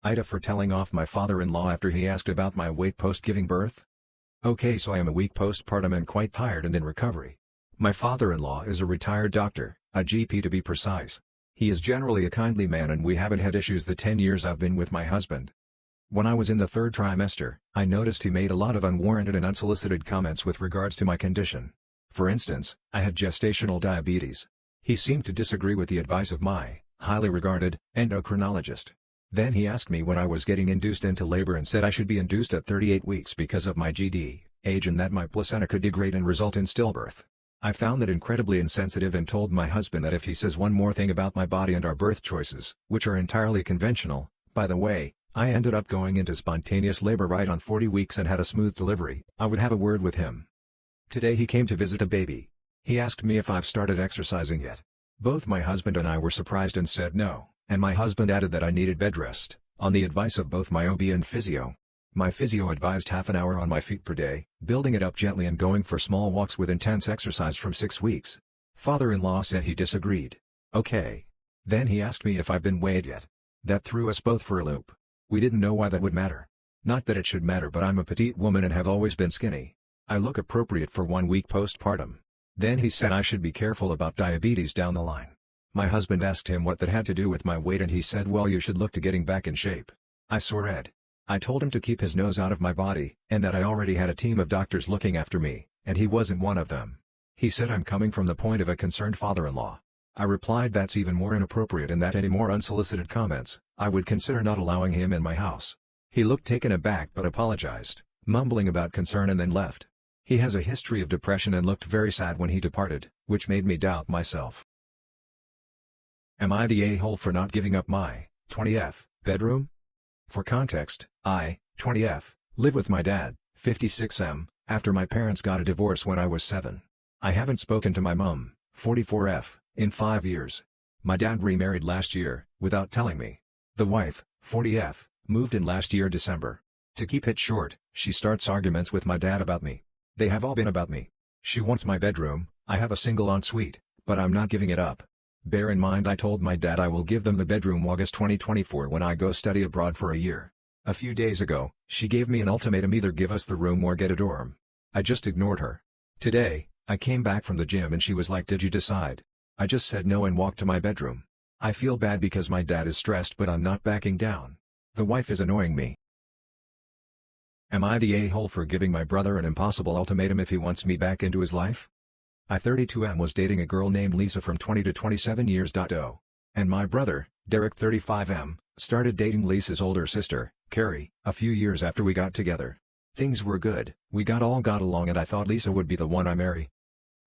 AITA for telling off my father-in-law after he asked about my weight post-giving birth? Okay, so I am a week postpartum and quite tired and in recovery. My father-in-law is a retired doctor, a GP to be precise. He is generally a kindly man and we haven't had issues the 10 years I've been with my husband. When I was in the third trimester, I noticed he made a lot of unwarranted and unsolicited comments with regards to my condition. For instance, I had gestational diabetes. He seemed to disagree with the advice of my highly regarded endocrinologist. Then he asked me when I was getting induced into labor and said I should be induced at 38 weeks because of my GD age and that my placenta could degrade and result in stillbirth. I found that incredibly insensitive and told my husband that if he says one more thing about my body and our birth choices, which are entirely conventional, by the way, I ended up going into spontaneous labor right on 40 weeks and had a smooth delivery, I would have a word with him. Today he came to visit a baby. He asked me if I've started exercising yet. Both my husband and I were surprised and said no, and my husband added that I needed bed rest, on the advice of both my OB and physio. My physio advised half an hour on my feet per day, building it up gently and going for small walks with intense exercise from 6 weeks. Father-in-law said he disagreed. Okay. Then he asked me if I've been weighed yet. That threw us both for a loop. We didn't know why that would matter. Not that it should matter, but I'm a petite woman and have always been skinny. I look appropriate for 1 week postpartum. Then he said I should be careful about diabetes down the line. My husband asked him what that had to do with my weight and he said, well, you should look to getting back in shape. I saw red. I told him to keep his nose out of my body, and that I already had a team of doctors looking after me, and he wasn't one of them. He said I'm coming from the point of a concerned father-in-law. I replied that's even more inappropriate and that any more unsolicited comments, I would consider not allowing him in my house. He looked taken aback but apologized, mumbling about concern and then left. He has a history of depression and looked very sad when he departed, which made me doubt myself. Am I the a-hole for not giving up my 20F bedroom? For context, I, 20F, live with my dad, 56M, after my parents got a divorce when I was 7. I haven't spoken to my mum, 44F, in 5 years. My dad remarried last year, without telling me. The wife, 40F, moved in last year December. To keep it short, she starts arguments with my dad about me. They have all been about me. She wants my bedroom, I have a single ensuite, but I'm not giving it up. Bear in mind I told my dad I will give them the bedroom August 2024 when I go study abroad for a year. A few days ago, she gave me an ultimatum: either give us the room or get a dorm. I just ignored her. Today, I came back from the gym and she was like, did you decide? I just said no and walked to my bedroom. I feel bad because my dad is stressed, but I'm not backing down. The wife is annoying me. Am I the a-hole for giving my brother an impossible ultimatum if he wants me back into his life? I 32M was dating a girl named Lisa from 20 to 27 years. And my brother, Derek 35M, started dating Lisa's older sister, Carrie, a few years after we got together. Things were good, we got along and I thought Lisa would be the one I marry.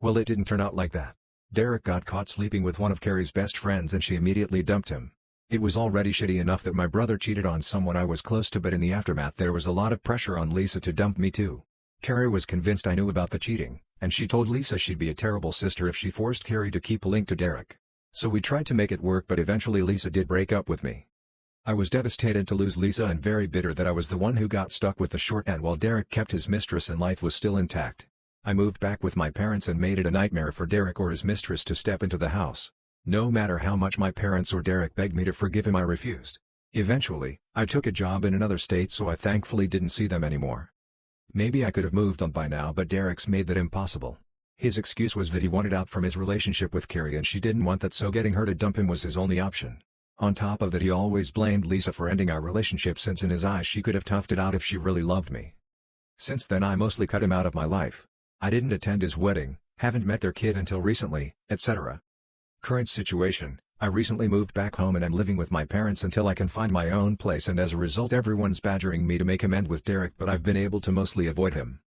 Well, it didn't turn out like that. Derek got caught sleeping with one of Carrie's best friends and she immediately dumped him. It was already shitty enough that my brother cheated on someone I was close to, but in the aftermath there was a lot of pressure on Lisa to dump me too. Carrie was convinced I knew about the cheating, and she told Lisa she'd be a terrible sister if she forced Carrie to keep a link to Derek. So we tried to make it work, but eventually Lisa did break up with me. I was devastated to lose Lisa and very bitter that I was the one who got stuck with the short end while Derek kept his mistress and life was still intact. I moved back with my parents and made it a nightmare for Derek or his mistress to step into the house. No matter how much my parents or Derek begged me to forgive him, I refused. Eventually, I took a job in another state, so I thankfully didn't see them anymore. Maybe I could have moved on by now, but Derek's made that impossible. His excuse was that he wanted out from his relationship with Carrie and she didn't want that, so getting her to dump him was his only option. On top of that, he always blamed Lisa for ending our relationship, since in his eyes she could have toughed it out if she really loved me. Since then I mostly cut him out of my life. I didn't attend his wedding, haven't met their kid until recently, etc. Current situation: I recently moved back home and am living with my parents until I can find my own place, and as a result everyone's badgering me to make him end with Derek, but I've been able to mostly avoid him.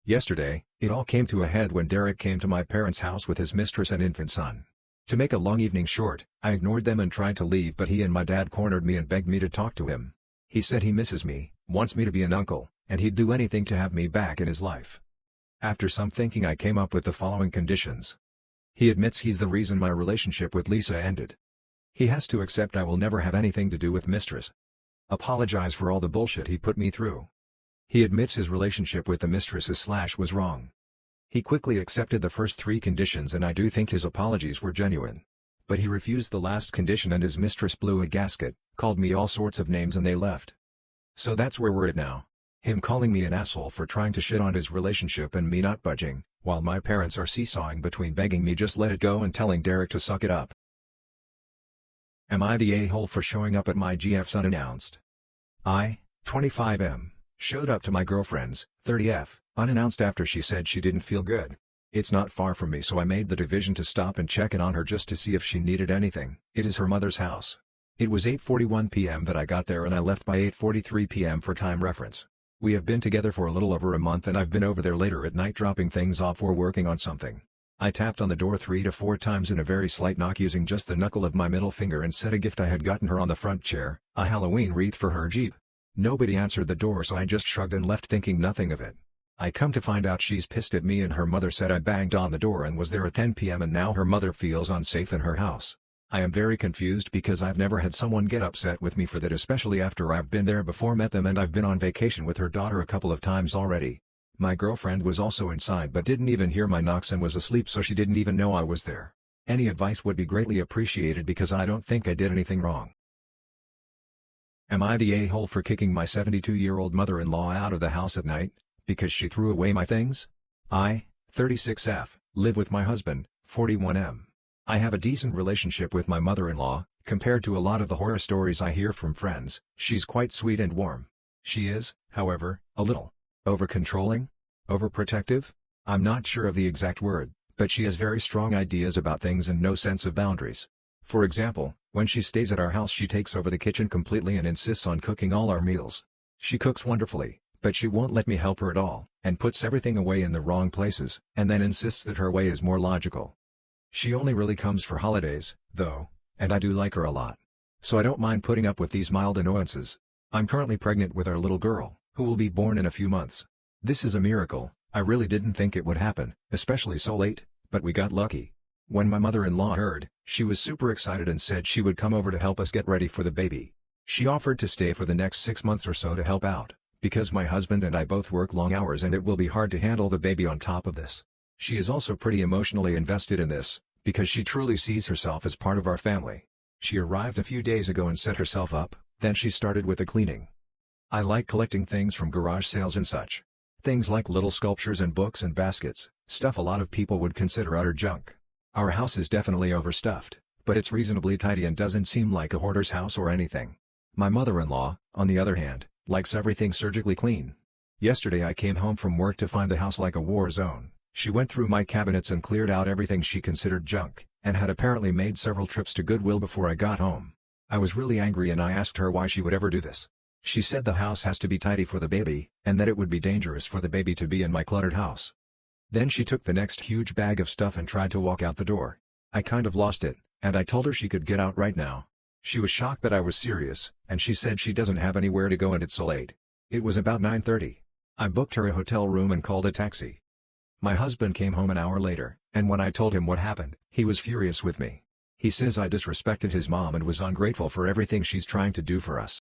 Yesterday, it all came to a head when Derek came to my parents' house with his mistress and infant son. To make a long evening short, I ignored them and tried to leave, but he and my dad cornered me and begged me to talk to him. He said he misses me, wants me to be an uncle, and he'd do anything to have me back in his life. After some thinking, I came up with the following conditions. He admits he's the reason my relationship with Lisa ended. He has to accept I will never have anything to do with mistress. Apologize for all the bullshit he put me through. He admits his relationship with the mistress was wrong. He quickly accepted the first 3 conditions, and I do think his apologies were genuine. But he refused the last condition and his mistress blew a gasket, called me all sorts of names and they left. So that's where we're at now. Him calling me an asshole for trying to shit on his relationship and me not budging, while my parents are seesawing between begging me just let it go and telling Derek to suck it up. Am I the a-hole for showing up at my GF's unannounced? I, 25M, showed up to my girlfriend's, 30F, unannounced after she said she didn't feel good. It's not far from me so I made the division to stop and check in on her just to see if she needed anything. It is her mother's house. It was 8:41 p.m. that I got there and I left by 8:43 p.m. for time reference. We have been together for a little over a month and I've been over there later at night dropping things off or working on something. I tapped on the door 3 to 4 times in a very slight knock using just the knuckle of my middle finger and said a gift I had gotten her on the front chair, a Halloween wreath for her Jeep. Nobody answered the door so I just shrugged and left thinking nothing of it. I come to find out she's pissed at me and her mother said I banged on the door and was there at 10 p.m. and now her mother feels unsafe in her house. I am very confused because I've never had someone get upset with me for that, especially after I've been there before, met them, and I've been on vacation with her daughter a couple of times already. My girlfriend was also inside but didn't even hear my knocks and was asleep so she didn't even know I was there. Any advice would be greatly appreciated because I don't think I did anything wrong. Am I the a-hole for kicking my 72-year-old mother-in-law out of the house at night, because she threw away my things? I, 36F, live with my husband, 41M. I have a decent relationship with my mother-in-law, compared to a lot of the horror stories I hear from friends. She's quite sweet and warm. She is, however, a little over-controlling? Overprotective? I'm not sure of the exact word, but she has very strong ideas about things and no sense of boundaries. For example, when she stays at our house she takes over the kitchen completely and insists on cooking all our meals. She cooks wonderfully, but she won't let me help her at all, and puts everything away in the wrong places, and then insists that her way is more logical. She only really comes for holidays, though, and I do like her a lot. So I don't mind putting up with these mild annoyances. I'm currently pregnant with our little girl, who will be born in a few months. This is a miracle. I really didn't think it would happen, especially so late, but we got lucky. When my mother-in-law heard, she was super excited and said she would come over to help us get ready for the baby. She offered to stay for the next 6 months or so to help out, because my husband and I both work long hours and it will be hard to handle the baby on top of this. She is also pretty emotionally invested in this, because she truly sees herself as part of our family. She arrived a few days ago and set herself up, then she started with the cleaning. I like collecting things from garage sales and such. Things like little sculptures and books and baskets, stuff a lot of people would consider utter junk. Our house is definitely overstuffed, but it's reasonably tidy and doesn't seem like a hoarder's house or anything. My mother-in-law, on the other hand, likes everything surgically clean. Yesterday I came home from work to find the house like a war zone. She went through my cabinets and cleared out everything she considered junk, and had apparently made several trips to Goodwill before I got home. I was really angry and I asked her why she would ever do this. She said the house has to be tidy for the baby, and that it would be dangerous for the baby to be in my cluttered house. Then she took the next huge bag of stuff and tried to walk out the door. I kind of lost it, and I told her she could get out right now. She was shocked that I was serious, and she said she doesn't have anywhere to go and it's so late. It was about 9:30. I booked her a hotel room and called a taxi. My husband came home an hour later, and when I told him what happened, he was furious with me. He says I disrespected his mom and was ungrateful for everything she's trying to do for us.